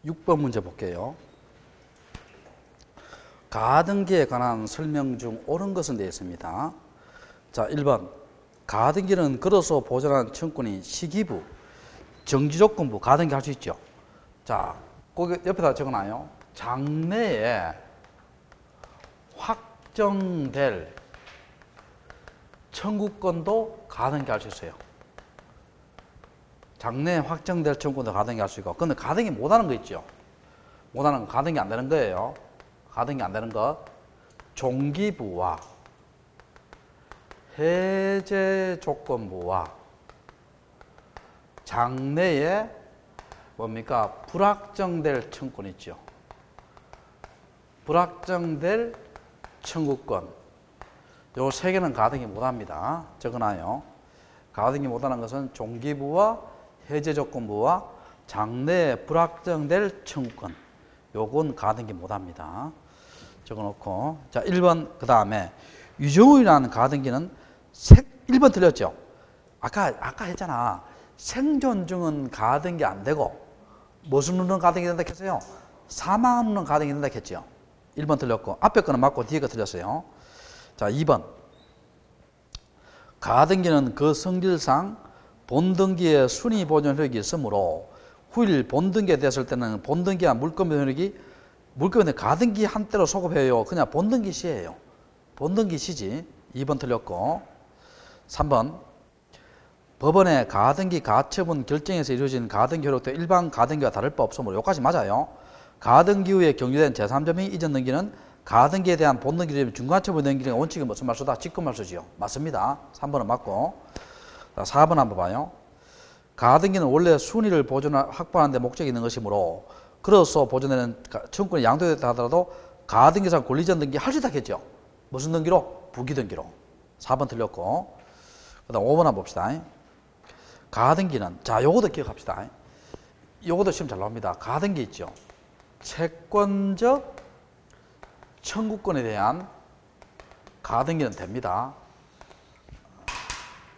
6번 문제 볼게요. 가등기에 관한 설명 중 옳은 것은 되어 있습니다. 자, 1번. 가등기는 걸어서 보존한 청구권이 시기부, 정지조건부, 가등기 할 수 있죠. 자, 꼭 옆에다 적어놔요. 장래에 확정될 청구권도 가등기 할 수 있어요. 장래에 확정될 청구권도 가등기 할 수 있고. 근데 가등기 못하는 거 있죠. 못하는 거 가등기 안 되는 거예요. 가등기 안 되는 것. 종기부와 해제 조건부와 장래에 뭡니까? 불확정될 청구권 있죠. 불확정될 청구권. 요 세 개는 가등기 못합니다. 적어놔요. 가등기 못하는 것은 종기부와 해제 조건부와 장래에 불확정될 청구권. 요건 가등기 못합니다. 적어놓고. 자, 1번 그 다음에 유정후이라는 가등기는 1번 틀렸죠. 아까 했잖아. 생존 중은 가등기 안 되고 무슨 누는 가등기 된다 했어요? 사망한 누는 가등기 된다 했죠. 1번 틀렸고 앞에 거는 맞고 뒤에 거 틀렸어요. 자, 2번 가등기는 그 성질상 본등기에 순위 보존 효력이 있으므로 후일 본등기에 됐을 때는 본등기와 물권 효력이 물권은 가등기 한때로 소급해요. 그냥 본등기 시예요. 본등기 시지. 2번 틀렸고 3번 법원의 가등기 가처분 결정에서 이루어진 가등기 효력도 일반 가등기와 다를 바 없으므로 여기까지 맞아요. 가등기 후에 경유된 제3점이 이전 등기는 가등기에 대한 본등기 중간처분 등기의 원칙은 무슨 말수다? 직권 말수지요. 맞습니다. 3번은 맞고. 자, 4번 한번 봐요. 가등기는 원래 순위를 확보하는 데 목적이 있는 것이므로 그로서 보존되는 청구권이 양도됐다 하더라도 가등기상 권리전 등기 할 수 있다 했죠. 무슨 등기로? 부기등기로. 4번 틀렸고. 그 다음 5번 한번 봅시다. 가등기는, 자, 요것도 기억합시다. 요것도 시험 잘 나옵니다. 가등기 있죠. 채권적 청구권에 대한 가등기는 됩니다.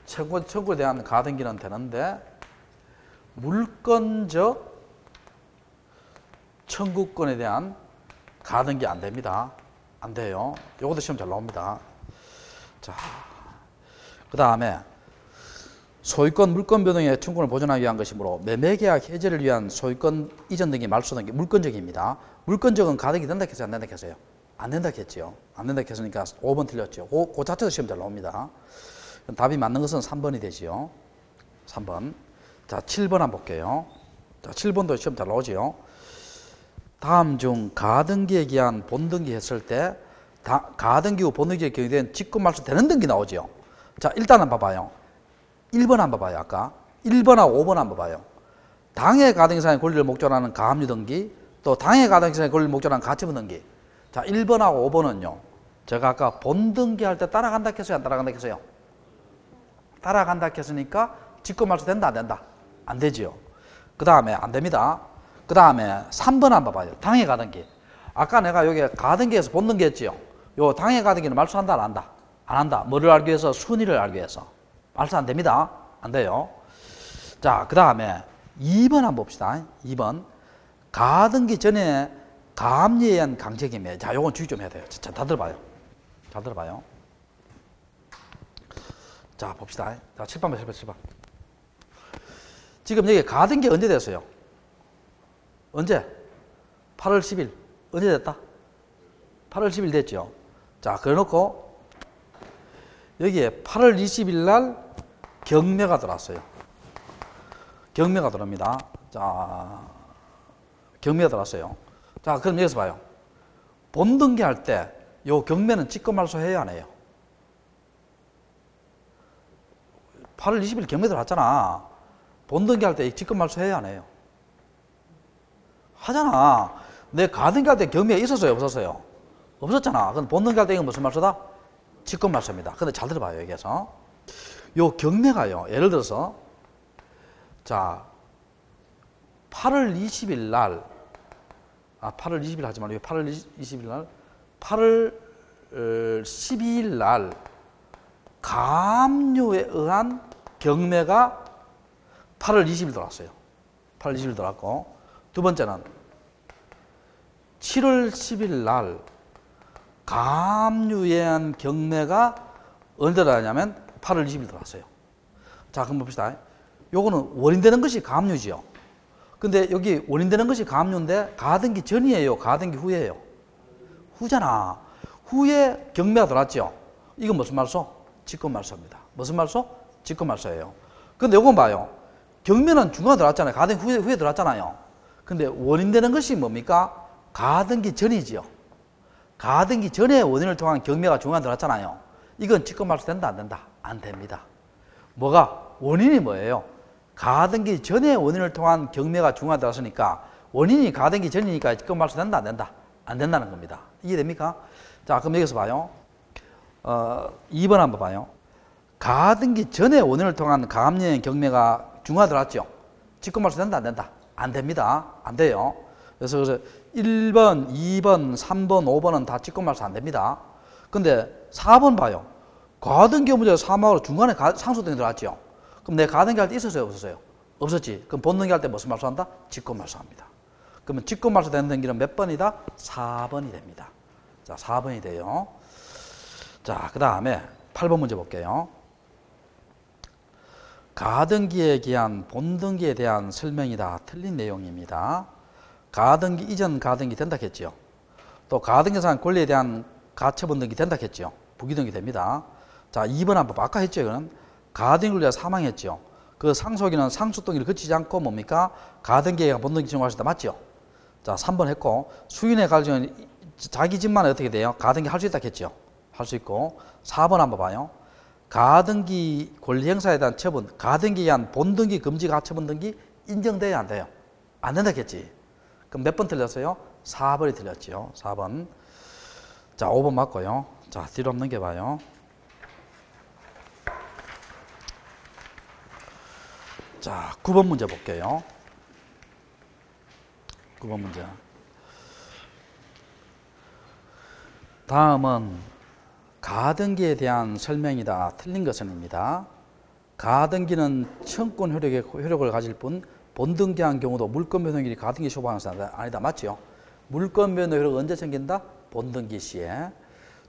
채권 청구에 대한 가등기는 되는데 물권적 청구권에 대한 가등기 안 됩니다. 안 돼요. 요것도 시험 잘 나옵니다. 자, 그 다음에 소유권, 물권 변동의 청구권을 보존하기 위한 것이므로 매매계약 해제를 위한 소유권 이전 등기, 말소 등기, 물권적입니다. 물권적은 가등기 된다 했어요? 안 된다 했어요? 안 된다 했죠. 안 된다 했으니까 5번 틀렸죠. 그 자체도 시험 잘 나옵니다. 답이 맞는 것은 3번이 되지요. 3번. 자, 7번 한번 볼게요. 자, 7번도 시험 잘 나오지요. 다음 중 가등기에 기한 본등기 했을 때 가등기 후 본등기에 경유된 직권 말소 되는 등기 나오죠. 자, 일단 한번 봐봐요. 1번 한번 봐요. 아까 1번하고 5번 한번 봐요. 당해 가등기상의 권리를 목적으로 하는 가압류 등기, 또 당해 가등기상의 권리를 목적으로 하는 가처분 등기. 자, 1번하고 5번은요. 제가 아까 본등기 할 때 따라간다 했어요? 안 따라간다 했어요? 따라간다 했으니까 직권 말소 된다 안 된다? 안 되지요. 그 다음에 안 됩니다. 그 다음에 3번 한번 봐요. 당해 가등기. 아까 내가 여기 가등기에서 본등기 했지요. 요 당해 가등기는 말소한다 안 한다? 안 한다. 뭐를 알기 위해서? 순위를 알기 위해서. 말소 안 됩니다. 안 돼요. 자, 그 다음에 2번 한번 봅시다. 2번. 가등기 전에 가압류에 의한 강제기매. 자, 요건 주의 좀 해야 돼요. 자, 다 들어봐요. 잘 들어봐요. 자, 봅시다. 자, 7번. 지금 여기 가등기 언제 됐어요? 언제? 8월 10일. 언제 됐다? 8월 10일 됐죠. 자, 그래 놓고 여기에 8월 20일 날 경매가 들어왔어요. 경매가 들어옵니다. 자, 경매가 들어왔어요. 자, 그럼 여기서 봐요. 본등기 할 때 요 경매는 직권 말소 해야 안 해요? 8월 20일 경매 들어왔잖아. 본등기 할 때 직권 말소 해야 안 해요? 하잖아. 내 가등기 할 때 경매가 있었어요? 없었어요? 없었잖아. 그럼 본등기 할 때 이건 무슨 말소다? 직권 말소입니다. 근데 잘 들어봐요. 여기에서 요 경매가요. 예를 들어서 자 8월 20일 날 8월 20일 하지 말고 8월 20일 날 8월 12일 날 가압류에 의한 경매가 8월 20일 들어왔어요. 8월 20일 들어왔고 두 번째는 7월 10일 날 가압류에 의한 경매가 언제 들어가냐면 8월 20일 들어왔어요. 자, 그럼 봅시다. 요거는 원인되는 것이 가압류지요. 근데 여기 원인되는 것이 가압류인데 가등기 전이에요? 가등기 후예요? 후잖아. 후에 경매가 들어왔죠. 이건 무슨 말소? 직권말소입니다. 무슨 말소? 직권말소예요. 근데 요건 봐요. 경매는 중간에 들어왔잖아요. 가등기 후에 들어왔잖아요. 근데 원인되는 것이 뭡니까? 가등기 전이지요. 가등기 전에 원인을 통한 경매가 중간에 들어왔잖아요. 이건 직권말소 된다, 안 된다? 안 됩니다. 뭐가? 원인이 뭐예요? 가등기 전에 원인을 통한 경매가 중간에 들어왔으니까 원인이 가등기 전이니까 직권말소 된다, 안 된다? 안 된다는 겁니다. 이해됩니까? 자, 그럼 여기서 봐요. 2번 한번 봐요. 가등기 전에 원인을 통한 가압류의 경매가 중간에 들어왔죠. 직권말소 된다, 안 된다? 안 됩니다. 안 돼요. 그래서 1번, 2번, 3번, 5번은 다 직권말소 안 됩니다. 근데 4번 봐요. 가등기 의무자가 사망으로 중간에 상속등이 들어왔죠. 그럼 내 가등기 할 때 있었어요, 없었어요? 없었지. 그럼 본등기 할 때 무슨 말소한다? 직권말소합니다. 그러면 직권말소 되는 등기는 몇 번이다? 4번이 됩니다. 자, 4번이 돼요. 자, 그 다음에 8번 문제 볼게요. 가등기에 기한 본등기에 대한 설명이다. 틀린 내용입니다. 가등기 이전 가등기 된다 했죠. 또 가등기상 권리에 대한 가처분 등기 된다 했죠. 부기등기 됩니다. 자, 2번 한번 아까 했죠. 이거는 가등기 권리가 사망했죠. 그 상속인은 상속등기를 거치지 않고 뭡니까? 가등기가 본등기 청구하셨다. 맞죠? 자, 3번 했고 수인의 가정은 자기 집만 어떻게 돼요? 가등기 할 수 있다 했죠. 할 수 있고 4번 한번 봐요. 가등기 권리 행사에 대한 처분, 가등기에 의한 본등기 금지 가처분 등기 인정돼야 안 돼요? 안 된다 했지. 그럼 몇 번 틀렸어요? 4번이 틀렸죠. 4번. 자, 5번 맞고요. 자, 뒤로 한번 넘겨봐요. 자, 9번 문제 볼게요. 9번 문제. 다음은 가등기에 대한 설명이다. 틀린 것은입니다. 가등기는 청권 효력을 가질 뿐 본등기한 경우도 물권 변동일이 가등기 소부하는 사람 아니다. 맞죠? 물권 변동 효력을 언제 생긴다? 본등기 시에.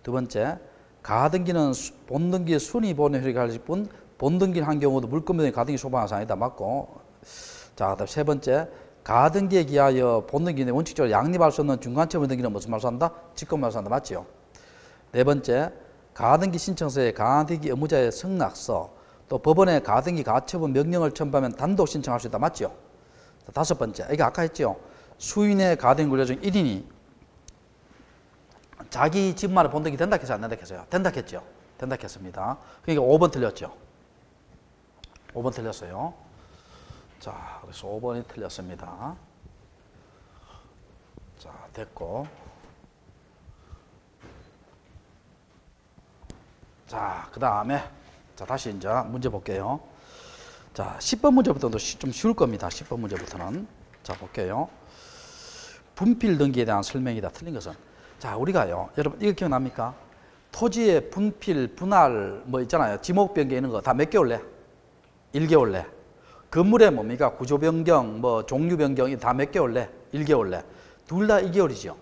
두 번째, 가등기는 본등기 순위 변동 효력이 가질 뿐 본등기를 한 경우도 물권 변동이 가등기 소부하는 사람 아니다. 맞고. 자, 그다음 세 번째, 가등기에 기하여 본등기인데 원칙적으로 양립할 수 없는 중간처분 등기는 무슨 말소한다? 직권말소한다. 맞죠? 네 번째, 가등기 신청서에 가등기 의무자의 승낙서, 또 법원에 가등기 가처분 명령을 첨부하면 단독 신청할 수 있다. 맞죠? 다섯 번째, 이게 아까 했죠. 수인의 가등기 권리자 중 1인이 자기 집만의 본등기 된다 했어요? 안 된다 했어요? 된다 했죠? 된다 했습니다. 그러니까 5번 틀렸죠? 5번 틀렸어요. 자, 그래서 5번이 틀렸습니다. 자, 됐고. 자, 그 다음에, 자, 다시 이제 문제 볼게요. 자, 10번 문제부터도 좀 쉬울 겁니다. 10번 문제부터는. 자, 볼게요. 분필 등기에 대한 설명이다. 틀린 것은. 자, 우리가요. 여러분, 이거 기억납니까? 토지의 분필, 분할, 뭐 있잖아요. 지목 변경 이런 거 다 몇 개월 내? 1개월 내. 건물에 뭡니까? 구조 변경, 뭐 종류 변경이 다 몇 개월 내? 1개월 내. 둘 다 2개월이죠.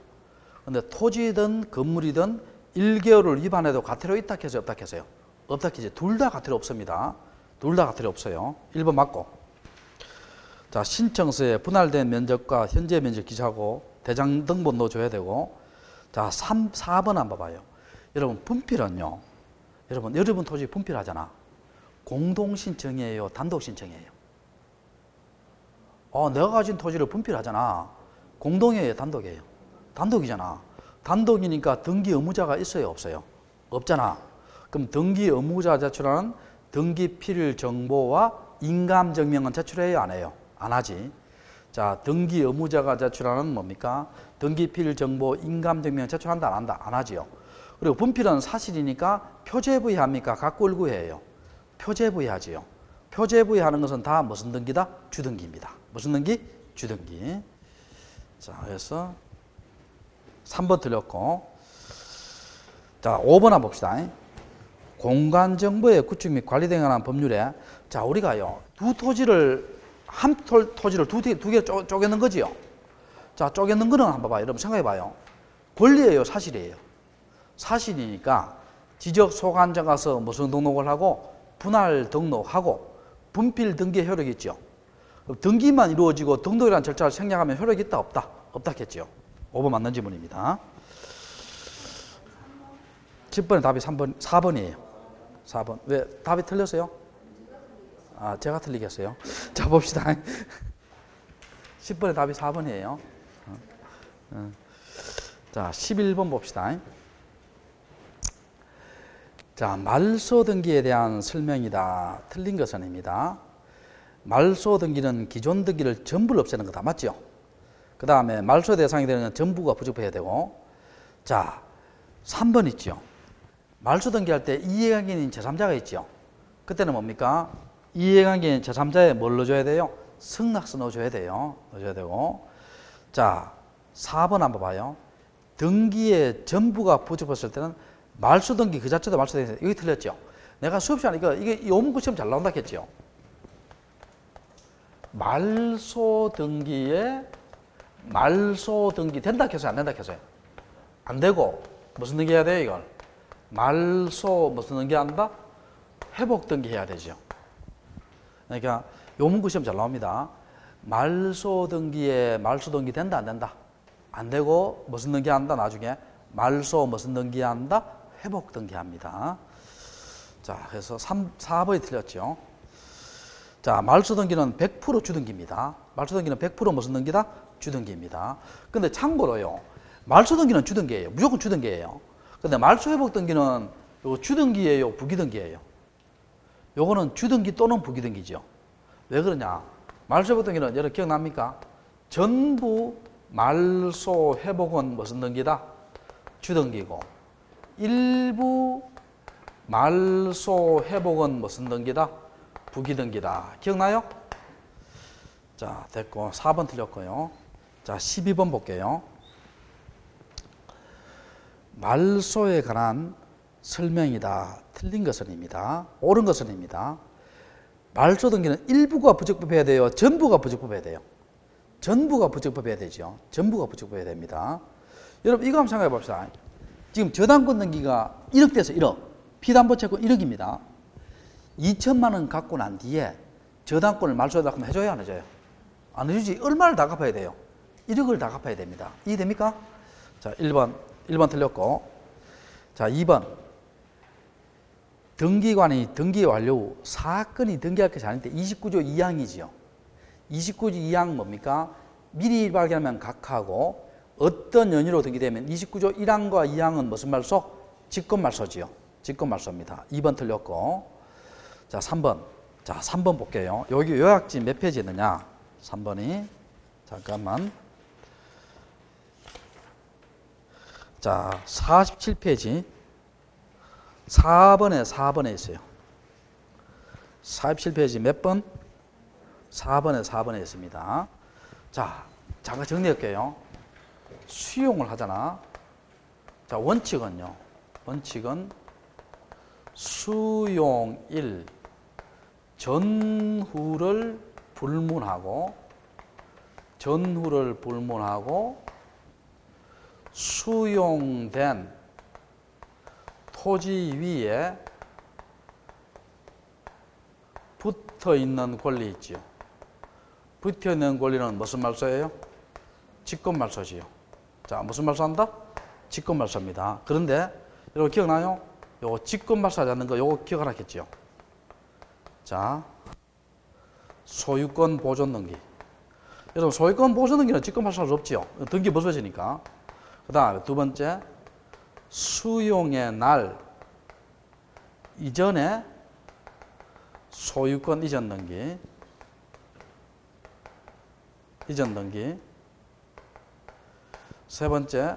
근데 토지든 건물이든 1개월을 위반해도 과태료 있다 해서요? 없다 해서요? 없다 해서 둘 다 과태료 없습니다. 둘 다 과태료 없어요. 1번 맞고. 자, 신청서에 분할된 면적과 현재 면적 기재하고 대장 등본 넣어줘야 되고. 자, 4번 한번 봐요. 여러분, 분필은요. 여러분 토지 분필하잖아. 공동 신청이에요? 단독 신청이에요? 내가 가진 토지를 분필하잖아. 공동이에요? 단독이에요? 단독이잖아. 단독이니까 등기 의무자가 있어요? 없어요? 없잖아. 그럼 등기 의무자 제출하는 등기 필 정보와 인감 증명은 제출해요? 안 해요? 안 하지. 자, 등기 의무자가 제출하는 뭡니까? 등기 필 정보, 인감 증명 제출한다? 안 한다? 안 하지요. 그리고 분필은 사실이니까 표제부의 합니까? 각골구의 해요? 표제부의 하지요. 표제부의 하는 것은 다 무슨 등기다? 주등기입니다. 무슨 등기? 주등기. 자, 그래서 3번 틀렸고. 자, 5번 한번 봅시다. 공간정보의 구축 및 관리 등에 관한 법률에, 자, 우리가요, 한 토지를 두 개 쪼개는 거지요. 자, 쪼개는 거는 한번 봐요. 여러분 생각해 봐요. 권리예요, 사실이에요? 사실이니까 지적 소관청 가서 무슨 등록을 하고 분할 등록하고 분필 등기 효력이 있죠. 등기만 이루어지고 등록이라는 절차를 생략하면 효력이 있다 없다? 없다겠죠. 5번 맞는 지문입니다. 10번의 답이 4번이에요. 4번. 왜 답이 틀렸어요? 아, 제가 틀리겠어요. 자, 봅시다. 10번의 답이 4번이에요. 자, 11번 봅시다. 자, 말소 등기에 대한 설명이다. 틀린 것은 입니다. 말소 등기는 기존 등기를 전부를 없애는 거다. 맞죠? 그 다음에 말소 대상이 되는 전부가 부족해야 되고, 자, 3번 있죠. 말소 등기할 때 이해관계인 제3자가 있죠. 그때는 뭡니까? 이해관계인 제3자에 뭘 넣어줘야 돼요? 승낙서 넣어줘야 돼요. 넣어줘야 되고. 자, 4번 한번 봐요. 등기에 전부가 부족했을 때는 말소 등기 그 자체도 말소 등기. 여기 틀렸죠. 내가 수업 시간에 이게 요문구 시험 잘 나온다 했죠. 말소 등기에 말소 등기 된다 해서요, 안 된다 해서요? 안 되고 무슨 등기 해야 돼요, 이걸? 말소 무슨 등기 한다? 회복 등기 해야 되죠. 그러니까 요문구 시험 잘 나옵니다. 말소 등기에 말소 등기 된다 안 된다? 안 되고 무슨 등기 한다? 나중에 말소 무슨 등기 한다? 회복 등기 합니다. 자, 그래서 4번이 틀렸죠. 자, 말소 등기는 100% 주등기입니다. 말소 등기는 100% 무슨 등기다? 주등기입니다. 근데 참고로요, 말소 등기는 주등기예요. 무조건 주등기예요. 근데 말소 회복 등기는 요 주등기예요, 부기등기예요? 요거는 주등기 또는 부기등기죠. 왜 그러냐? 말소 회복 등기는 여러분 기억납니까? 전부 말소 회복은 무슨 등기다? 주등기고, 일부 말소 회복은 무슨 등기다? 부기등기다. 기억나요? 자, 됐고 4번 틀렸고요. 자, 12번 볼게요. 말소에 관한 설명이다. 틀린 것은입니다. 옳은 것은입니다. 말소 등기는 일부가 부적법해야 돼요? 전부가 부적법해야 돼요? 전부가 부적법해야 되죠. 전부가 부적법해야 됩니다. 여러분 이거 한번 생각해 봅시다. 지금 저당권 등기가 1억 돼서 1억, 피담보 채권 1억입니다. 2천만 원 갖고 난 뒤에 저당권을 말소에다 하면 해줘야 안 해줘요? 안 해주지. 얼마를 다 갚아야 돼요? 1억을 다 갚아야 됩니다. 이해됩니까? 자, 1번 틀렸고. 자, 2번. 등기관이 등기 완료 후 사건이 등기할 것이 아닌데 29조 2항이지요. 29조 2항 뭡니까? 미리 발견하면 각하고 어떤 연유로 등기되면 29조 1항과 2항은 무슨 말소? 직권말소지요. 직권말소입니다. 2번 틀렸고. 자, 3번. 자, 3번 볼게요. 여기 요약지 몇 페이지 있느냐? 3번이. 잠깐만. 자, 47페이지. 4번에 있어요. 47페이지 몇 번? 4번에 있습니다. 자, 잠깐 정리할게요. 수용을 하잖아. 자, 원칙은요. 원칙은 수용 1, 전후를 불문하고 수용된 토지 위에 붙어 있는 권리 있지요. 붙어 있는 권리는 무슨 말소예요? 직권말소지요. 자, 무슨 말소한다? 직권말소입니다. 그런데 여러분 기억나요? 요거 직권말소하지 않는 거 요거 기억하라겠죠. 자, 소유권 보존 등기. 여러분 소유권 보존 등기는 직권말소할 수 없지요. 등기 없어지니까. 그 다음에 두 번째, 수용의 날 이전에 소유권 이전 등기. 세 번째,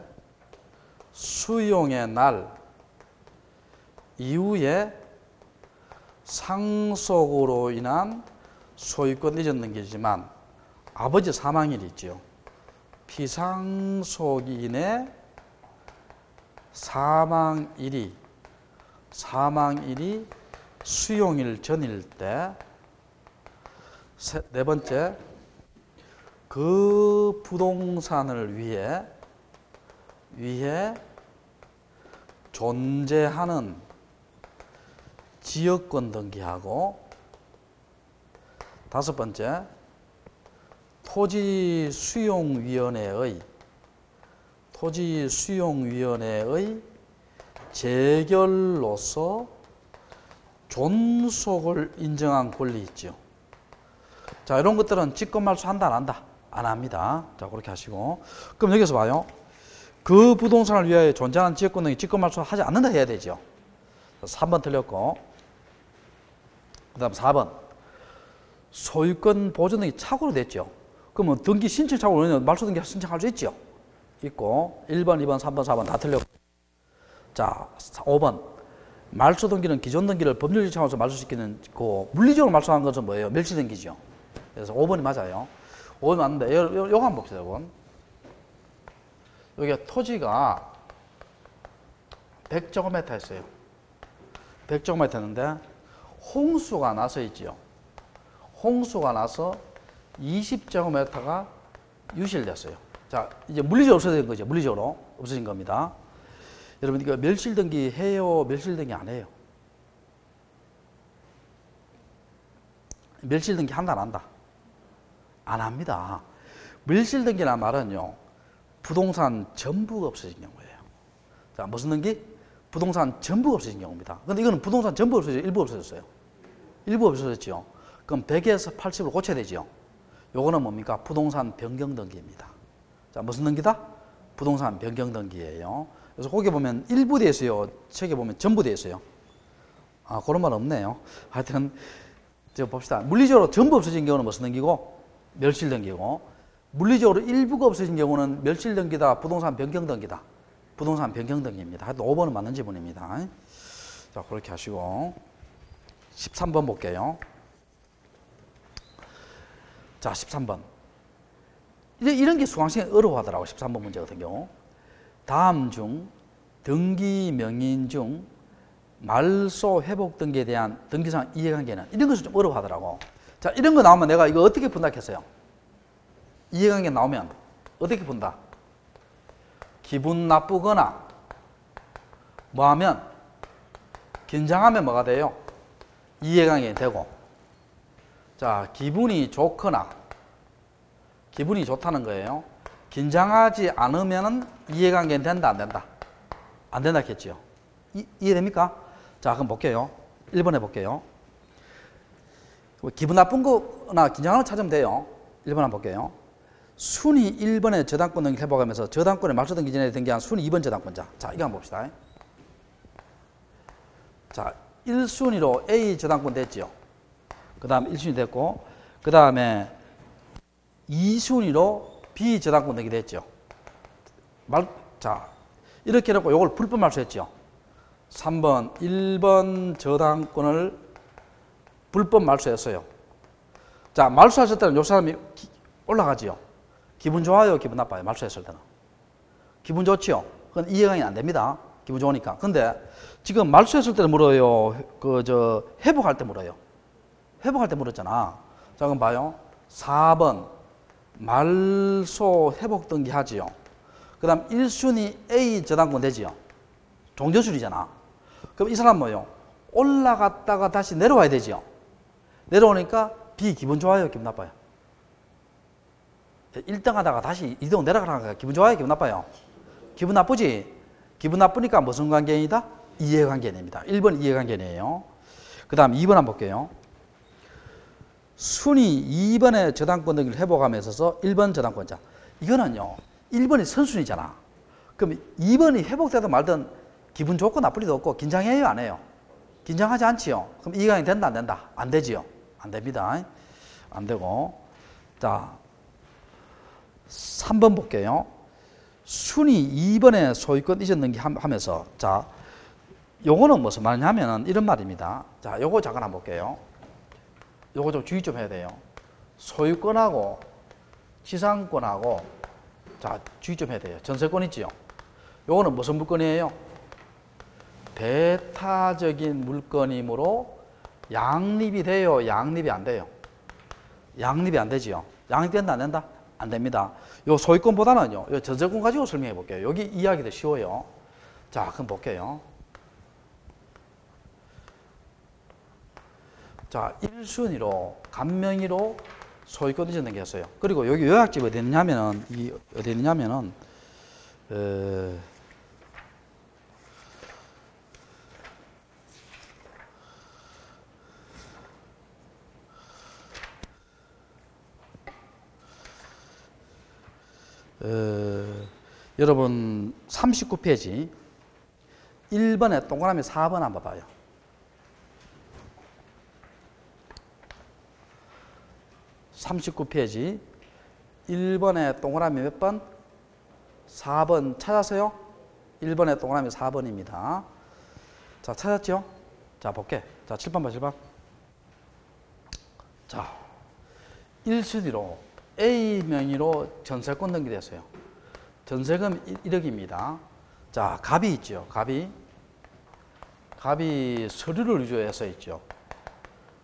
수용의 날 이후에 상속으로 인한 소유권 이전 등기지만 아버지 사망일이 있죠. 피상속인의 사망일이 수용일 전일 때. 네 번째, 그 부동산을 위해 존재하는 지역권 등기하고, 다섯 번째, 토지수용위원회의 재결로서 존속을 인정한 권리 있죠. 자, 이런 것들은 직권말소 한다 안 한다? 안 합니다. 자, 그렇게 하시고. 그럼 여기서 봐요. 그 부동산을 위하여 존재하는 지역권 등기 직권말소 하지 않는다 해야 되죠. 3번 틀렸고, 그 다음 4번 소유권 보존 등기 착오로 됐죠. 그러면 등기 신청 착오로 말소 등기 신청할 수 있죠. 있고, 1번, 2번, 3번, 4번 다 틀렸고. 자, 5번 말소 등기는 기존 등기를 법률적 차원에서 말소시키는 거, 물리적으로 말소한 것은 뭐예요? 멸시 등기죠. 그래서 5번이 맞아요. 5번이 맞는데 요거 한번 봅시다. 여러분, 여기가 토지가 100제곱미터였어요. 100제곱미터였는데 홍수가 나서 있지요. 홍수가 나서 20제곱미터가 유실됐어요. 자, 이제 물리적으로 없어진 거죠. 물리적으로 없어진 겁니다. 여러분, 이거 멸실등기 해요? 멸실등기 안 해요? 멸실등기 한다 안 한다? 안 합니다. 멸실등기라는 말은요, 부동산 전부가 없어진 경우예요. 자, 무슨 등기? 부동산 전부가 없어진 경우입니다. 근데 이거는 부동산 전부 없어졌어요? 일부 없어졌어요? 일부 없어졌죠. 그럼 100에서 80으로 고쳐야 되죠. 요거는 뭡니까? 부동산 변경 등기입니다. 자, 무슨 등기다? 부동산 변경 등기예요. 그래서 거기 보면 일부 돼 있어요. 책에 보면 전부 돼 있어요. 아, 그런 말 없네요. 하여튼, 저 봅시다. 물리적으로 전부 없어진 경우는 무슨 등기고? 멸실 등기고, 물리적으로 일부가 없어진 경우는 멸실 등기다, 부동산 변경 등기다. 부동산 변경 등기입니다. 하여튼 5번은 맞는 지문입니다. 자, 그렇게 하시고 13번 볼게요. 자, 13번. 이런 게 수강시간에 어려워하더라고. 13번 문제 같은 경우. 다음 중 등기 명인 중 말소 회복 등기에 대한 등기상 이해관계는, 이런 것을 좀 어려워하더라고. 자, 이런 거 나오면 내가 이거 어떻게 푼다 했어요? 이해관계 나오면 어떻게 푼다? 기분 나쁘거나 뭐 하면, 긴장하면 뭐가 돼요? 이해관계 되고. 자, 기분이 좋거나, 기분이 좋다는 거예요. 긴장하지 않으면 이해관계는 된다 안 된다? 안 된다 했겠죠. 이해됩니까? 자, 그럼 볼게요. 1번에 볼게요. 기분 나쁜 거나 긴장하는 거 찾으면 돼요. 1번 한번 볼게요. 순위 1번에 저당권 등기를 해보가면서 저당권에 말소 등기 전에 등기한 순위 2번 저당권자. 자, 이거 한번 봅시다. 자, 1순위로 A 저당권 됐죠. 그 다음 1순위 됐고, 그 다음에 2순위로 B 저당권 등기 됐죠. 자, 이렇게 해놓고 이걸 불법 말소했죠. 3번, 1번 저당권을 불법 말소했어요. 자, 말소하실 때는 요 사람이 올라가지요. 기분 좋아요, 기분 나빠요? 말소했을 때는. 기분 좋지요? 그건 이해관이 안 됩니다. 기분 좋으니까. 근데 지금 말소했을 때는 물어요. 회복할 때 물어요. 회복할 때 물었잖아. 자, 그럼 봐요. 4번, 말소 회복 등기 하지요. 그 다음 1순위 A 저당권 되지요. 종전술이잖아. 그럼 이 사람 뭐요? 올라갔다가 다시 내려와야 되지요. 내려오니까 B 기분 좋아요, 기분 나빠요? 1등 하다가 다시 2등 내려가다가 기분 좋아요, 기분 나빠요? 기분 나쁘지? 기분 나쁘니까 무슨 관계이다? 이해관계입니다. 1번 이해관계네요. 그 다음 2번 한번 볼게요. 순위 2번의 저당권 등기를 회복하면서 1번 저당권자. 이거는요, 1번이 선순위잖아. 그럼 2번이 회복되든 말든 기분 좋고 나쁠 리도 없고, 긴장해요, 안 해요? 긴장하지 않지요? 그럼 이해관계 된다, 안 된다? 안 되지요? 안 됩니다. 안 되고. 자, 3번 볼게요. 순위 2번에 소유권 이전 등기 하면서, 자, 요거는 무슨 말이냐면 이런 말입니다. 자, 요거 잠깐 한번 볼게요. 요거 좀 주의 좀 해야 돼요. 소유권하고 지상권하고, 자, 주의 좀 해야 돼요. 전세권 있지요? 요거는 무슨 물건이에요? 배타적인 물건이므로 양립이 돼요, 양립이 안 돼요? 양립이 안 되지요? 양립된다, 안 된다? 안 됩니다. 요 소유권보다는요, 요 전세권 가지고 설명해 볼게요. 여기 이야기도 쉬워요. 자, 그럼 볼게요. 자, 1순위로, 간명의로 소유권 이전 등기했어요. 그리고 여기 요약집이 어디 있냐면은, 어디 있냐면은, 여러분 39페이지 1번에 동그라미 4번 한번 봐요. 39페이지 1번에 동그라미 몇 번? 4번 찾았어요? 1번에 동그라미 4번입니다. 자, 찾았죠? 자, 볼게. 자, 7번 봐, 7번. 자, 1순위로 A 명의로 전세권 등기됐어요. 전세금 1억입니다. 자, 갑이 있죠. 갑이 서류를 위조해서 있죠.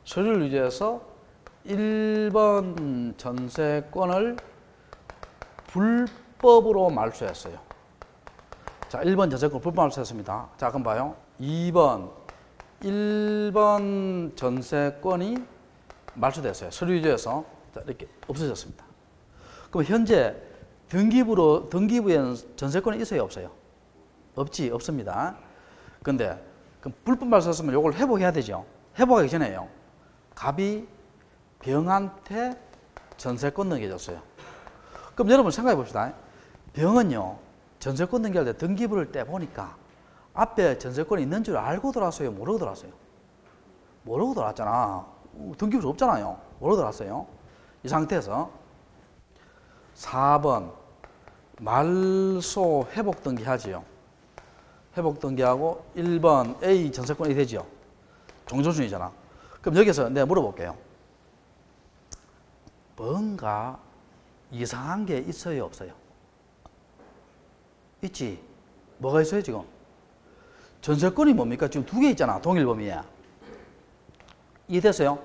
서류를 위조해서 1번 전세권을 불법으로 말소했어요. 자, 1번 전세권 불법 말소했습니다. 자, 그럼 봐요. 1번 전세권이 말소됐어요. 서류 위조해서. 자, 이렇게 없어졌습니다. 그럼 현재 등기부에는 전세권이 있어요, 없어요? 없습니다. 근데 그럼 불법 말소했으면 이걸 회복해야 되죠. 회복하기 전에요. 갑이 병한테 전세권 넘겨줬어요. 그럼 여러분 생각해 봅시다. 병은요, 전세권 등기할 때 등기부를 떼보니까 앞에 전세권이 있는 줄 알고 들어왔어요? 모르고 들어왔어요? 모르고 들어왔잖아. 등기부 없잖아요. 모르고 들어왔어요. 이 상태에서 4번 말소 회복 등기하지요. 회복 등기하고 1번 A 전세권이 되지요. 종전순이잖아. 그럼 여기서 내가 물어볼게요. 뭔가 이상한 게 있어요, 없어요? 있지. 뭐가 있어요, 지금? 전세권이 뭡니까? 지금 두 개 있잖아, 동일 범위에. 이해됐어요?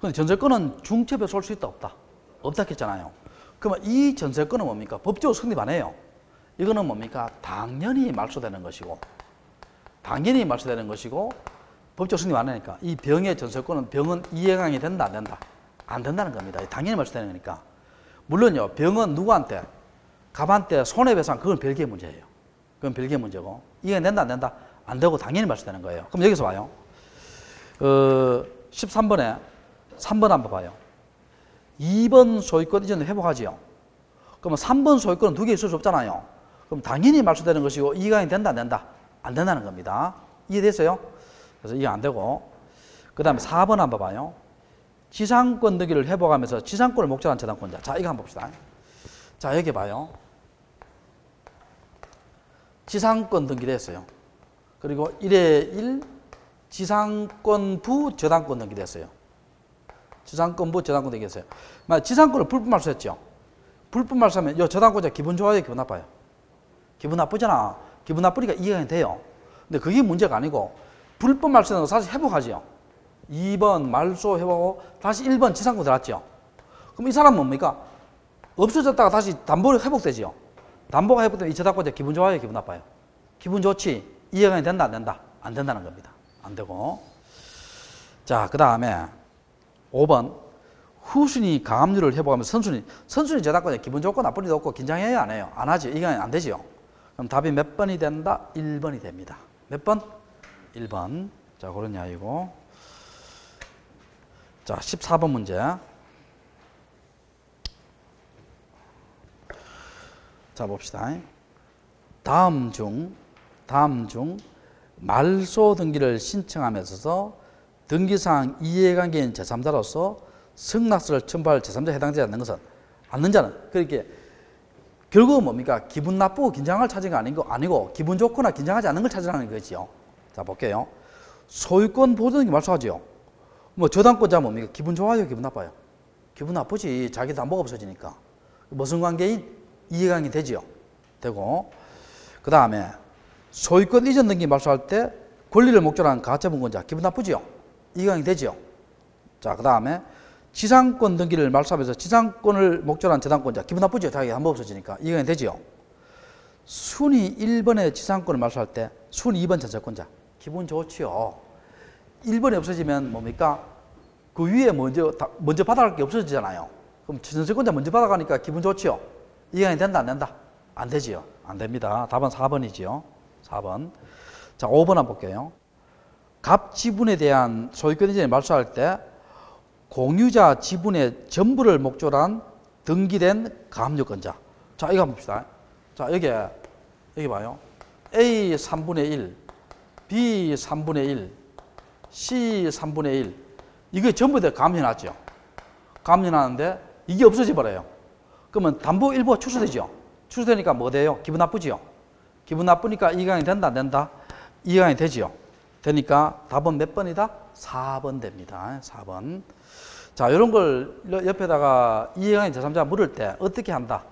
근데 전세권은 중첩에 쏠 수 있다, 없다? 없다 했잖아요. 그러면 이 전세권은 뭡니까? 법적으로 성립 안 해요. 이거는 뭡니까? 당연히 말소되는 것이고, 법적으로 성립 안 하니까 이 병의 전세권은 병은 이해강이 된다, 안 된다? 안 된다는 겁니다. 당연히 말소되는 거니까. 물론요, 병은 누구한테? 갑한테 손해배상, 그건 별개의 문제예요. 그건 별개의 문제고, 이해가 된다, 안 된다? 안 되고 당연히 말소되는 거예요. 그럼 여기서 봐요. 13번에 3번 한번 봐요. 2번 소유권 이전을 회복하지요. 그러면 3번 소유권은 두 개 있을 수 없잖아요. 그럼 당연히 말소되는 것이고, 이해가 된다, 안 된다? 안 된다는 겁니다. 이해됐어요? 그래서 이해 안 되고, 그 다음에 4번 한번 봐요. 지상권 등기를 회복하면서 지상권을 목적한 재단권자. 자, 이거 한번 봅시다. 자, 여기 봐요. 지상권 등기를 했어요. 그리고 1에 1 지상권부 저당권 등기를 했어요. 지상권부 저당권 등기를 했어요. 지상권을 불법 말소했죠. 불법 말소하면 이 저당권자 기분 좋아요, 기분 나빠요? 기분 나쁘잖아. 기분 나쁘니까 이해가 돼요. 근데 그게 문제가 아니고, 불법 말소는 사실 회복하지요. 2번 말소 회복하고 다시 1번 지상권 들어갔죠. 그럼 이 사람은 뭡니까? 없어졌다가 다시 담보로 회복되지요. 담보가 회복되면 이 저당권자 기분 좋아요, 기분 나빠요? 기분 좋지. 이해가 된다, 안 된다? 안 된다는 겁니다. 안 되고. 자, 그 다음에 5번 후순위 가압류를 회복하면서 선순위 저당권자 기분 좋고 나쁜 일도 없고 긴장해요, 안 해요? 안 하죠. 이게 안 되지요. 그럼 답이 몇 번이 된다? 1번이 됩니다. 몇 번? 1번. 자, 그런 이야기고. 자, 14번 문제. 자, 봅시다. 다음 중 말소 등기를 신청함에 있어서 등기사항 이해관계인 제3자로서 승낙서를 첨부할 제3자에 해당되지 않는 자는 그렇게 결국은 뭡니까? 기분 나쁘고 긴장을 찾은 게 아니고 기분 좋거나 긴장하지 않는 걸 찾으라는 거지요. 자, 볼게요. 소유권 보존등기 말소하지요. 뭐 저당권자 뭡니까? 기분 좋아요, 기분 나빠요? 기분 나쁘지. 자기 담보가 없어지니까. 무슨 관계인? 이해관계 되지요. 되고, 그 다음에 소유권 이전 등기 말소할 때 권리를 목적으로 한 가짜분권자 기분 나쁘지요. 이해관계 되지요. 자, 그 다음에 지상권 등기를 말소하면서 지상권을 목적으로 한 저당권자, 기분 나쁘죠? 자기가 한번 없어지니까. 이해가 되죠? 순위 1번의 지상권을 말소할 때 순위 2번 전세권자, 기분 좋지요. 1번이 없어지면 뭡니까? 그 위에 먼저 받아갈 게 없어지잖아요. 그럼 전세권자 먼저 받아가니까 기분 좋지요. 이해가 된다, 안 된다? 안 되지요. 안 됩니다. 답은 4번이지요. 4번. 자, 5번 한번 볼게요. 갑 지분에 대한 소유권 이전을 말소할 때 공유자 지분의 전부를 목적으로 한 등기된 가압류권자. 자, 이거 한번 봅시다. 자, 여기 봐요. A 3분의 1, B 3분의 1, C 3분의 1. 이게 전부 다 가압류놨죠. 가압류놨는데 이게 없어져 버려요. 그러면 담보 일부가 취소되죠. 취소되니까 뭐 돼요? 기분 나쁘지요. 기분 나쁘니까 이강이 된다, 안 된다? 이강이 되지요. 되니까 답은 몇 번이다? 4번 됩니다. 4번. 자, 이런 걸 옆에다가 이해관계 제3자 물을 때 어떻게 한다?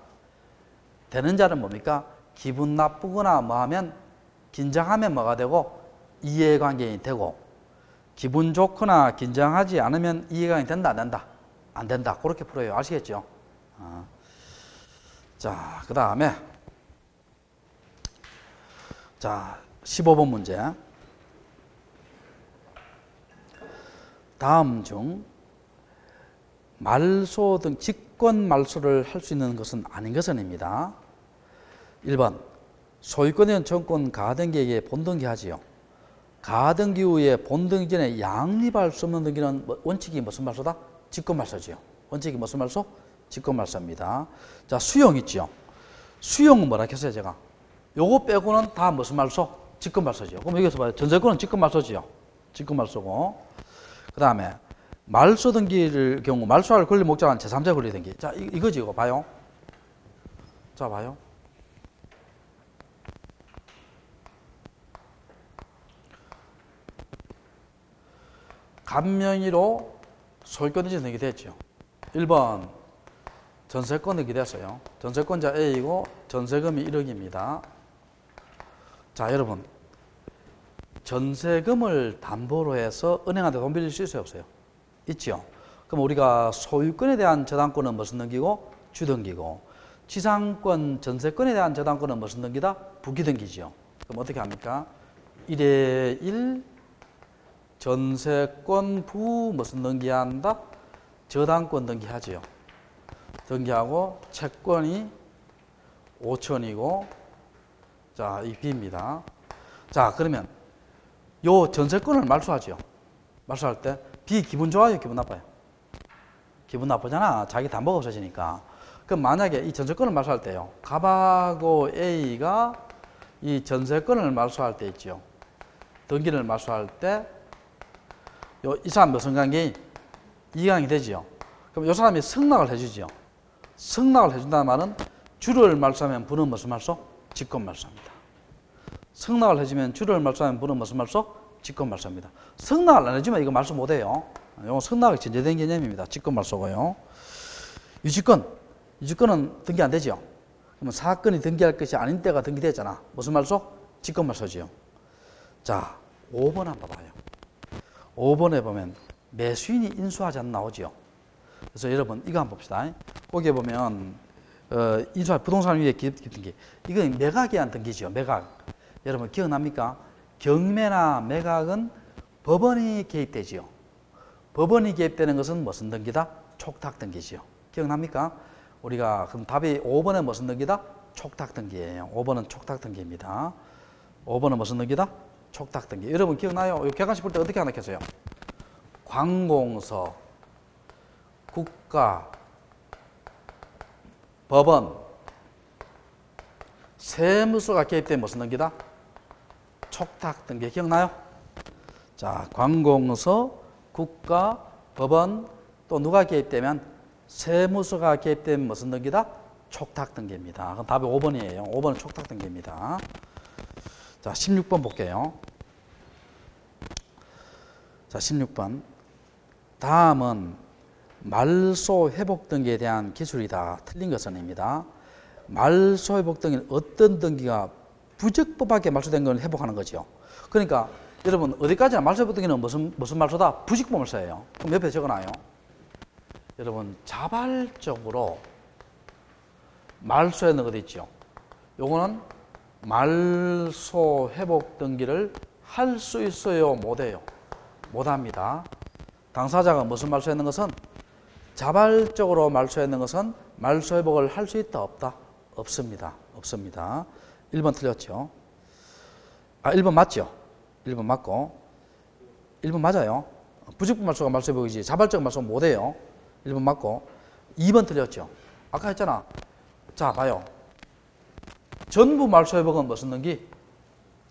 되는 자는 뭡니까? 기분 나쁘거나 뭐 하면 긴장하면 뭐가 되고 이해관계인이 되고, 기분 좋거나 긴장하지 않으면 이해관계인이 된다, 안 된다? 안 된다. 그렇게 풀어요. 아시겠죠? 자, 그 다음에 자, 15번 문제. 다음 중 말소 등 직권 말소를 할 수 있는 것은 아닌 것은입니다. 1번 소유권에 대한 정권 가등기에게 본등기하지요. 가등기 후에 본등기 전에 양립할 수 없는 등기는 원칙이 무슨 말소다? 직권 말소지요. 원칙이 무슨 말소? 직권 말소입니다. 자, 수용 있죠. 수용은 뭐라 했어요, 제가? 요거 빼고는 다 무슨 말소? 직권 말소지요. 그럼 여기서 봐요. 전세권은 직권 말소지요. 직권 말소고. 그 다음에 말소 등기를 경우 말소할 권리 목적한 제3자 권리 등기. 자, 이거지, 이거 봐요. 자, 봐요. 간명의로 소유권 이전 등기 됐죠. 1번 전세권 등기 됐어요. 전세권자 A이고 전세금이 1억입니다. 자, 여러분, 전세금을 담보로 해서 은행한테 돈 빌릴 수 있어요, 없어요? 있죠. 그럼 우리가 소유권에 대한 저당권은 무슨 등기고? 주등기고, 지상권 전세권에 대한 저당권은 무슨 등기다? 부기등기지요. 그럼 어떻게 합니까? 1에 1 전세권 부 무슨 등기한다? 저당권 등기하지요. 등기하고 채권이 5천이고, 자, 이 B입니다. 자, 그러면 요 전세권을 말소하지요. 말소할 때 B 기분 좋아요, 기분 나빠요? 기분 나쁘잖아. 자기 담보가 없어지니까. 그럼 만약에 이 전세권을 말소할 때요, 갑하고 A가 이 전세권을 말소할 때 있죠. 등기를 말소할 때 이 사람 무슨 관계인? 이강이 되지요. 그럼 이 사람이 승낙을 해주지요. 승낙을 해준다는 말은 주를 말소하면 부는 무슨 말소? 직권 말소입니다. 승낙을 해주면 주를 말소하면 부는 무슨 말소? 직권 말소입니다. 승낙을 안 해주면 이거 말소 못해요. 이건 승낙이 전제된 개념입니다. 직권 말소고요. 유지권은 등기 안 되죠. 그러면 사건이 등기할 것이 아닌 때가 등기되잖아. 무슨 말소? 직권 말소지요. 자, 5번 한번 봐요. 5번에 보면 매수인이 인수하지 않나 나오죠. 그래서 여러분 이거 한번 봅시다. 거기에 보면 인수할 부동산 위에 기입등기. 이건 매각에 대한 등기죠. 매각. 여러분 기억납니까? 경매나 매각은 법원이 개입되지요. 법원이 개입되는 것은 무슨 등기다? 촉탁등기지요. 기억납니까? 우리가 그럼 답이 5번에 무슨 등기다? 촉탁등기예요. 5번은 촉탁등기입니다. 5번은 무슨 등기다? 촉탁등기. 여러분 기억나요? 객관식 볼 때 어떻게 하나 했어요? 관공서, 국가, 법원, 세무서가 개입된 무슨 등기다? 촉탁등기. 기억나요? 자, 관공서, 국가, 법원, 또 누가 개입되면 세무서가 개입된 무슨 등기다? 촉탁등기입니다. 그럼 답이 5번이에요. 5번은 촉탁등기입니다. 자, 16번 볼게요. 자, 16번. 다음은 말소 회복 등기에 대한 기술이다. 틀린 것은입니다. 말소 회복 등기는 어떤 등기가 부적법하게 말소된 걸 회복하는 거죠. 그러니까 여러분 어디까지나 말소 회복 등기는 무슨 말소다? 부직법 말소예요. 그럼 옆에 적어놔요. 여러분 자발적으로 말소에 넣은 것 있죠. 요거는 말소 회복 등기를 할 수 있어요, 못해요? 못합니다. 당사자가 무슨 말소에 넣은 것은 자발적으로 말소에 넣은 것은 말소 회복을 할 수 있다, 없다? 없습니다. 없습니다. 1번 틀렸죠. 1번 맞죠? 1번 맞고 1번 맞아요. 부직분 말소가 말소 회복이지 자발적 말소 못해요. 1번 맞고 2번 틀렸죠. 아까 했잖아. 자 봐요. 전부 말소 회복은 무슨 등기?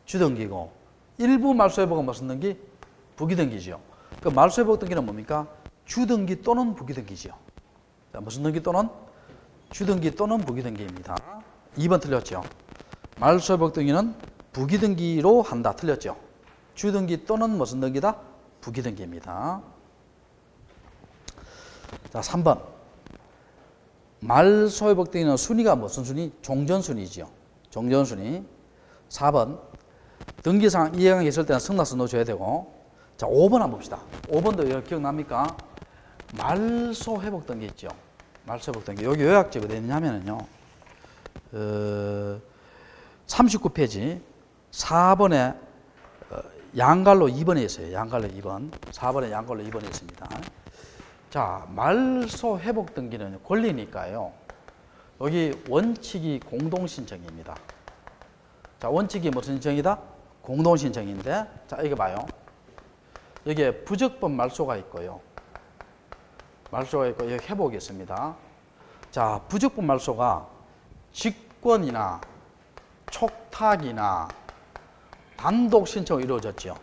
주등기고 일부 말소 회복은 무슨 등기? 부기등기죠. 그 말소 회복 등기는 뭡니까? 주등기 또는 부기등기죠. 자, 무슨 등기 또는? 주등기 또는 부기등기입니다. 2번 틀렸죠. 말소 회복 등기는 부기등기로 한다. 틀렸죠. 주등기 또는 무슨 등기다? 부기등기입니다. 자, 3번. 말소 회복 등기는 순위가 무슨 순위? 종전순위지요. 종전순위. 4번. 등기상 이해가 있을 때는 승낙서 넣어줘야 되고. 자, 5번 한번 봅시다. 5번도 기억납니까? 말소 회복 등기 있죠. 말소 회복 등기. 여기 요약지가 어디 있냐면요. 39페이지 4번에 양갈로 2번에 있어요. 양갈로 2번. 4번에 양갈로 2번에 있습니다. 자, 말소 회복 등기는 권리니까요. 여기 원칙이 공동신청입니다. 자, 원칙이 무슨 신청이다? 공동신청인데, 자, 이거 봐요. 여기에 부적법 말소가 있고요. 말소가 있고, 여기 회복이 있습니다. 자, 부적법 말소가 직권이나 촉탁이나 단독 신청이 이루어졌죠.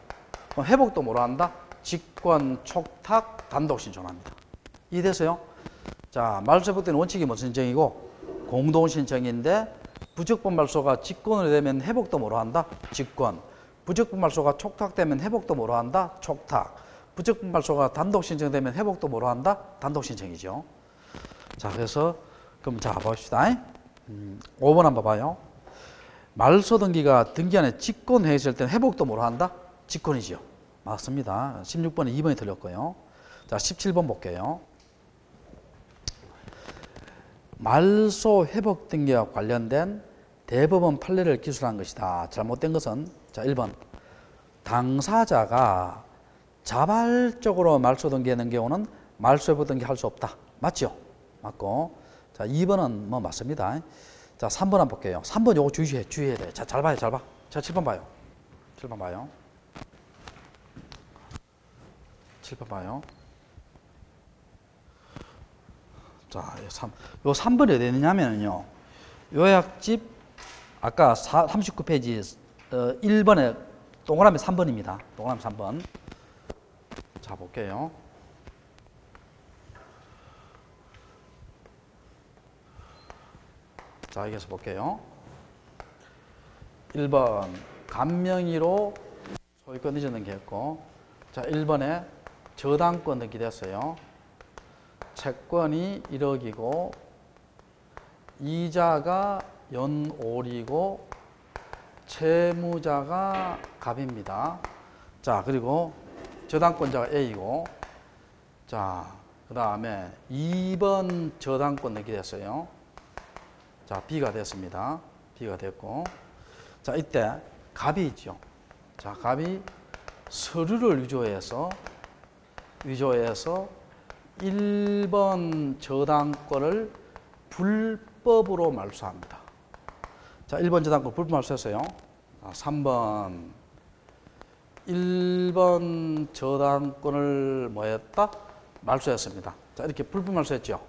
그럼 회복도 뭐로 한다? 직권, 촉탁, 단독 신청합니다. 이해되세요? 자, 말소 회복 때는 원칙이 무슨 신청이고 공동 신청인데 부적법 말소가 직권으로 되면 회복도 뭐로 한다? 직권. 부적법 말소가 촉탁되면 회복도 뭐로 한다? 촉탁. 부적법 말소가 단독 신청되면 회복도 뭐로 한다? 단독 신청이죠. 자, 그래서 그럼 자 봅시다. 5번 한번 봐요. 말소 등기가 등기안에 직권해 있을 때는 회복도 뭐로 한다? 직권이죠. 맞습니다. 16번에 2번이 틀렸고요. 자, 17번 볼게요. 말소 회복 등기와 관련된 대법원 판례를 기술한 것이다. 잘못된 것은 자, 1번. 당사자가 자발적으로 말소 등기하는 경우는 말소 회복 등기 할 수 없다. 맞죠? 맞고. 자, 2번은 뭐 맞습니다. 자, 3번 한번 볼게요. 3번 요거 주의해야 돼. 자, 잘 봐요, 잘 봐. 자, 7번 봐요. 7번 봐요. 7번 봐요. 자, 요 3번이 어디 있느냐면요. 요약집, 아까 39페이지 1번에 동그라미 3번입니다. 동그라미 3번. 자, 볼게요. 자, 여기서 볼게요. 1번, 감명의로 소유권 이전등기 했고, 자, 1번에 저당권 등기 됐어요. 채권이 1억이고, 이자가 연올이고, 채무자가 갑입니다. 자, 그리고 저당권자가 A고, 자, 그 다음에 2번 저당권 등기 됐어요. 자, B가 됐습니다. B가 됐고. 자, 이때 갑이 있죠. 자, 갑이 서류를 위조해서 1번 저당권을 불법으로 말소합니다. 자, 1번 저당권 불법 말소했어요. 3번 1번 저당권을 뭐 했다? 말소했습니다. 자, 이렇게 불법 말소했죠.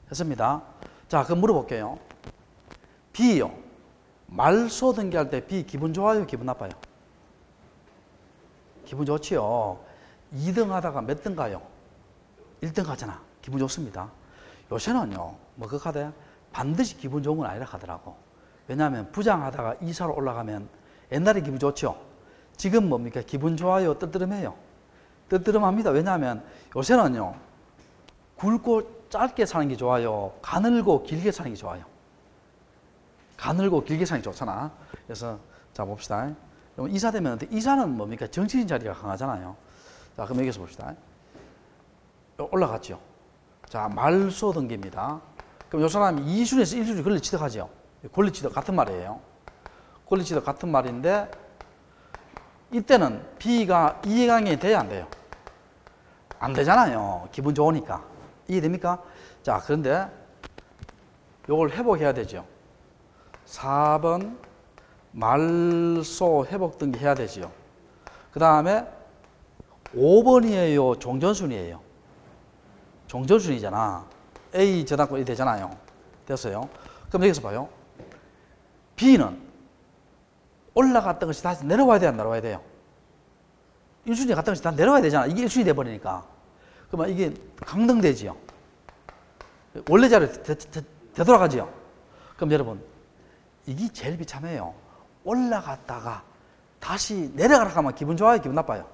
했습니다. 자, 그럼 물어볼게요. B요. 말소 등기할 때 B 기분 좋아요? 기분 나빠요? 기분 좋지요. 2등 하다가 몇 등 가요? 1등 가잖아. 기분 좋습니다. 요새는요, 뭐 그거 하대? 반드시 기분 좋은 건 아니라 하더라고. 왜냐하면 부장하다가 이사로 올라가면 옛날에 기분 좋죠. 지금 뭡니까? 기분 좋아요? 뜨뜨름해요? 뜨뜨름합니다. 왜냐하면 요새는요, 굵고 짧게 사는 게 좋아요? 가늘고 길게 사는 게 좋아요? 가늘고 길게 사는 게 좋잖아. 그래서 자, 봅시다. 그럼 이사 되면 이사는 뭡니까? 정치인 자리가 강하잖아요. 자, 그럼 여기서 봅시다. 올라갔죠. 자, 자, 말소 등기입니다. 그럼 요 사람이 2순위에서 1순위 권리 취득하죠. 권리 취득 같은 말이에요. 권리 취득 같은 말인데 이때는 B가 이해강이 돼야 안 돼요? 안 되잖아요. 기분 좋으니까. 이해됩니까? 자, 그런데 요걸 회복해야 되죠. 4번 말소 회복 등기 해야 되죠. 그 다음에 5번이에요? 종전순이에요? 종전순이잖아. A 저당권이 되잖아요. 됐어요. 그럼 여기서 봐요. B는 올라갔던 것이 다시 내려와야 돼요? 안 내려와야 돼요? 1순위 갔던 것이 다 내려와야 되잖아. 이게 1순위 돼버리니까. 그러면 이게 강등되지요. 원래 자리로 되돌아가지요. 그럼 여러분, 이게 제일 비참해요. 올라갔다가 다시 내려가라 하면 기분 좋아요? 기분 나빠요?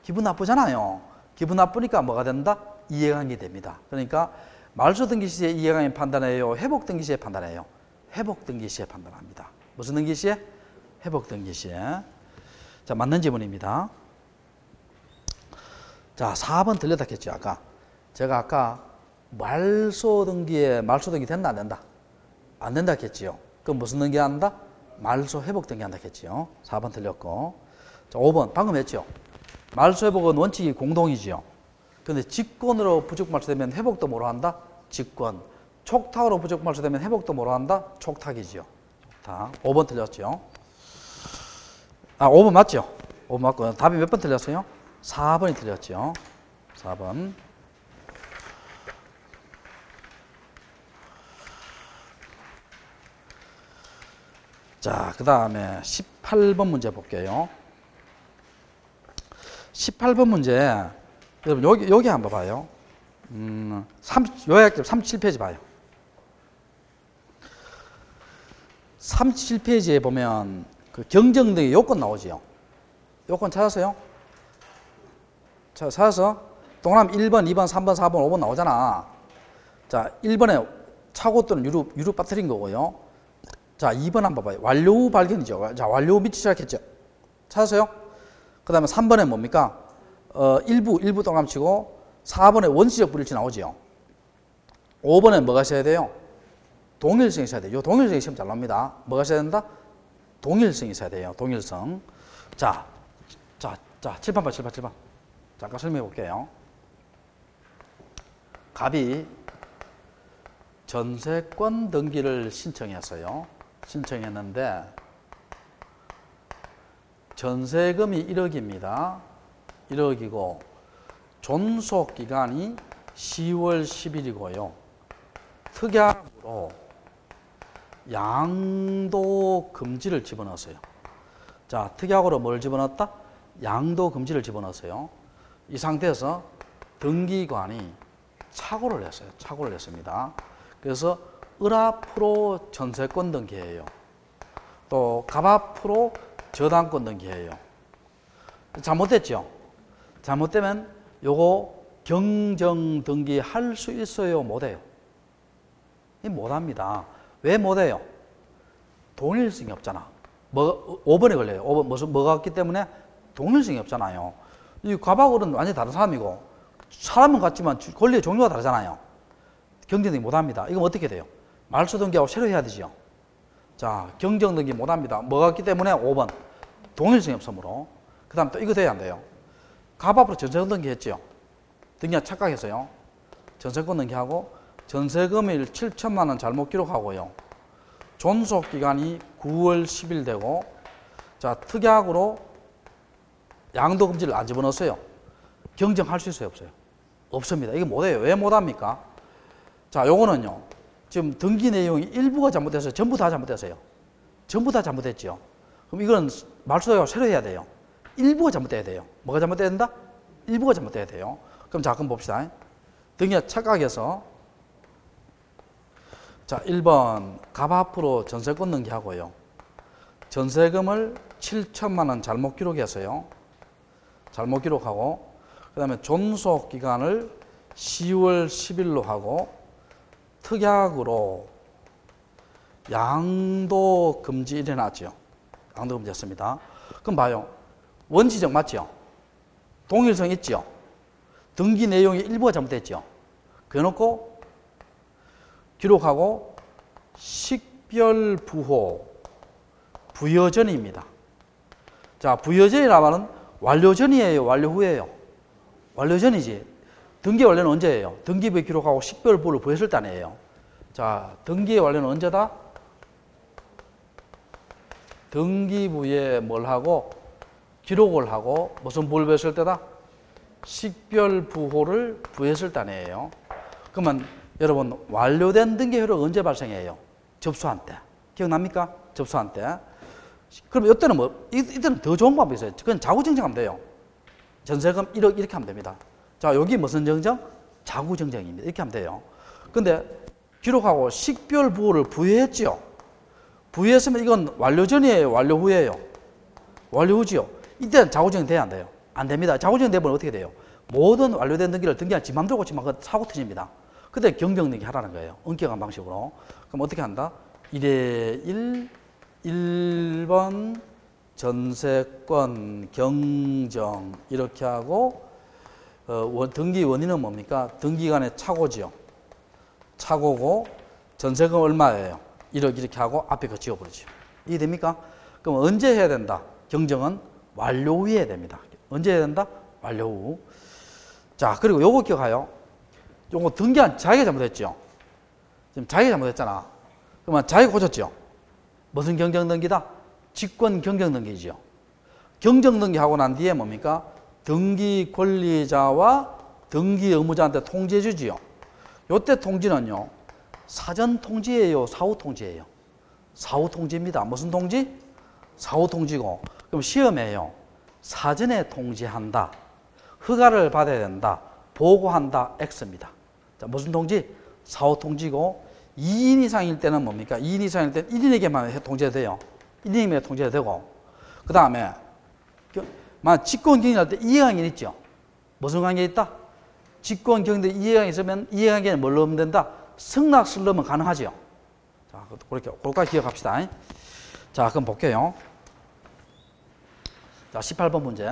기분 나쁘잖아요. 기분 나쁘니까 뭐가 된다? 이해관계 됩니다. 그러니까 말소 등기 시에 이해관계 판단해요? 회복 등기 시에 판단해요? 회복 등기 시에 판단합니다. 무슨 등기 시에? 회복 등기 시에. 자, 맞는 지문입니다. 자, 4번 틀렸다 했죠, 아까. 제가 아까 말소 등기에 말소 등기 된다, 안 된다? 안 된다 했지요. 그럼 무슨 등기 한다? 말소 회복 등기 한다 했지요. 4번 틀렸고. 자, 5번 방금 했죠. 말소 회복은 원칙이 공동이지요. 근데 직권으로 부족 말소되면 회복도 뭐로 한다? 직권. 촉탁으로 부족 말소되면 회복도 뭐로 한다? 촉탁이지요. 촉탁. 5번 틀렸죠. 아, 5번 맞죠? 5번 맞고 답이 몇 번 틀렸어요? 4번이 틀렸죠. 4번. 자, 그 다음에 18번 문제 볼게요. 18번 문제, 여러분, 여기 한번 봐요. 요약집 37페이지 봐요. 37페이지에 보면 그 경정 등의 요건 나오지요. 요건 찾았어요? 자, 찾아서 동그라미 1번, 2번, 3번, 4번, 5번 나오잖아. 자, 1번에 차고 또는 유류 빠뜨린 거고요. 자, 2번 한번 봐요. 완료 후 발견이죠. 자, 완료 후 밑이 시작했죠. 찾았어요? 그 다음에 3번에 뭡니까? 일부 동그라미 치고 4번에 원시적 불일치 나오지요. 5번에 뭐가 있어야 돼요? 동일성이 있어야 돼요. 동일성이 시험 잘 나옵니다. 뭐가 있어야 된다? 동일성이 있어야 돼요. 동일성. 자, 칠판 봐, 칠판. 잠깐 설명해 볼게요. 갑이 전세권 등기를 신청했어요. 신청했는데 전세금이 1억입니다. 1억이고 존속 기간이 10월 10일이고요. 특약으로 양도 금지를 집어넣었어요. 자, 특약으로 뭘 집어넣었다? 양도 금지를 집어넣었어요. 이 상태에서 등기관이 착오를 했어요. 착오를 했습니다. 그래서 을 앞으로 전세권 등기해요. 또 갑 앞으로 저당권 등기해요. 잘못됐죠? 잘못되면 요거 경정 등기 할 수 있어요? 못해요? 못합니다. 왜 못해요? 동일성이 없잖아. 5번에 걸려요. 5번 뭐가 없기 때문에 동일성이 없잖아요. 이 갑하고는 완전히 다른 사람이고 사람은 같지만 권리의 종류가 다르잖아요. 경정 등기 못합니다. 이건 어떻게 돼요? 말소 등기하고 새로 해야 되죠. 자, 경정 등기 못합니다. 뭐가 없기 때문에 5번 동일성이 없으므로. 그 다음 또 이거 돼야 안 돼요. 갑 앞으로 전세권 등기 했죠. 등기가 착각했어요. 전세권 등기하고 전세금일 7천만 원 잘못 기록하고요. 존속 기간이 9월 10일 되고, 자, 특약으로 양도 금지를 안 집어넣었어요. 경정할 수 있어요, 없어요? 없습니다. 이게 못해요. 왜 못합니까? 자, 요거는요. 지금 등기 내용이 일부가 잘못돼서 전부 다 잘못됐어요. 전부 다 잘못됐죠. 그럼 이건 말소하고 새로 해야 돼요. 일부가 잘못돼야 돼요. 뭐가 잘못돼야 된다? 일부가 잘못돼야 돼요. 그럼 자, 그럼 봅시다. 등기가 착각해서 자, 1번 갑 앞으로 전세권 등기하고요. 전세금을 7천만 원 잘못 기록했어요. 잘못 기록하고, 그 다음에 존속 기간을 10월 10일로 하고, 특약으로 양도 금지 일어났죠. 양도 금지 했습니다. 그럼 봐요. 원시적 맞죠? 동일성 있죠? 등기 내용이 일부가 잘못됐죠? 그래놓고 기록하고 식별부호 부여전입니다. 자, 부여전이라면 완료전이에요, 완료후예요? 완료전이지. 등기 완료는 언제예요? 등기부에 기록하고 식별부호를 부여했을 때 아니에요. 자, 등기의 완료는 언제다? 등기부에 뭘 하고 기록을 하고 무슨 부호를 부여했을 때다? 식별부호를 부여했을 때 아니에요. 그러면 여러분 완료된 등기 효력은 언제 발생해요? 접수한 때. 기억납니까? 접수한 때. 그럼 이때는 뭐, 이때는 더 좋은 방법이 있어요. 그건 자구정정하면 돼요. 전세금 1억 이렇게 하면 됩니다. 자, 여기 무슨 정정? 자구정정입니다. 이렇게 하면 돼요. 근데 기록하고 식별부호를 부여했지요. 부여했으면 이건 완료 전이에요, 완료 후예요? 완료 후지요. 이때는 자구정정 돼야 안 돼요? 안 됩니다. 자구정정 되면 어떻게 돼요? 모든 완료된 등기를 등기한 지 맘대로 고치면 그 사고 터집니다. 그때 경정등기 하라는 거예요. 엄격한 방식으로. 그럼 어떻게 한다? 1에 1, 1번 전세권 경정 이렇게 하고 등기 원인은 뭡니까? 등기간의 착오지요. 착오고 전세금 얼마예요? 1억 이렇게 하고 앞에 거 지워버리죠. 이해됩니까? 그럼 언제 해야 된다? 경정은 완료 후에 해야 됩니다. 언제 해야 된다? 완료 후. 자, 그리고 요거 기억하요. 요거 등기한 자기가 잘못했죠. 지금 자기가 잘못했잖아. 그러면 자기가 고쳤죠. 무슨 경정등기다? 직권 경정등기지요. 경정등기 하고 난 뒤에 뭡니까? 등기 권리자와 등기 의무자한테 통지해 주지요. 요때 통지는요. 사전 통지예요, 사후 통지예요? 사후 통지입니다. 무슨 통지? 사후 통지고. 그럼 시험에요. 사전에 통지한다. 허가를 받아야 된다. 보고한다. X입니다. 자, 무슨 통지? 사후 통지고 2인 이상일 때는 뭡니까? 2인 이상일 때는 1인에게만 통지해야 돼요. 1인에게만 통지해야 되고 그 다음에 직권경영할 때 이해관계 있죠? 무슨 관계 있다? 직권경영에 이해관계 있으면 이해관계는 뭘로 하면 된다? 승낙서를 넣으면 가능하죠. 자, 그렇게 기억합시다. 자, 그럼 볼게요. 자, 18번 문제.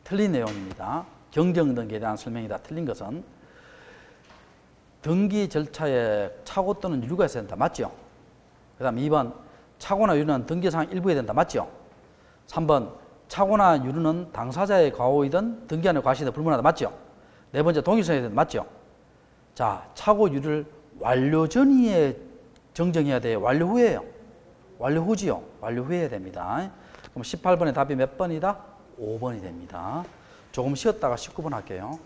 틀린 내용입니다. 경정등기에 대한 설명이다. 틀린 것은 등기 절차에 착오 또는 유류가 있어야 된다. 맞죠? 그 다음 2번 착오나 유류는 등기사항 일부에 된다. 맞죠? 3번 착오나 유류는 당사자의 과오이든 등기한의 과실이든 불문하다. 맞죠? 네 번째 동일성에 된다. 맞죠? 자, 착오 유류를 완료 전에 정정해야 돼요? 완료 후에요? 완료 후지요? 완료 후에 해야 됩니다. 그럼 18번의 답이 몇 번이다? 5번이 됩니다. 조금 쉬었다가 19번 할게요.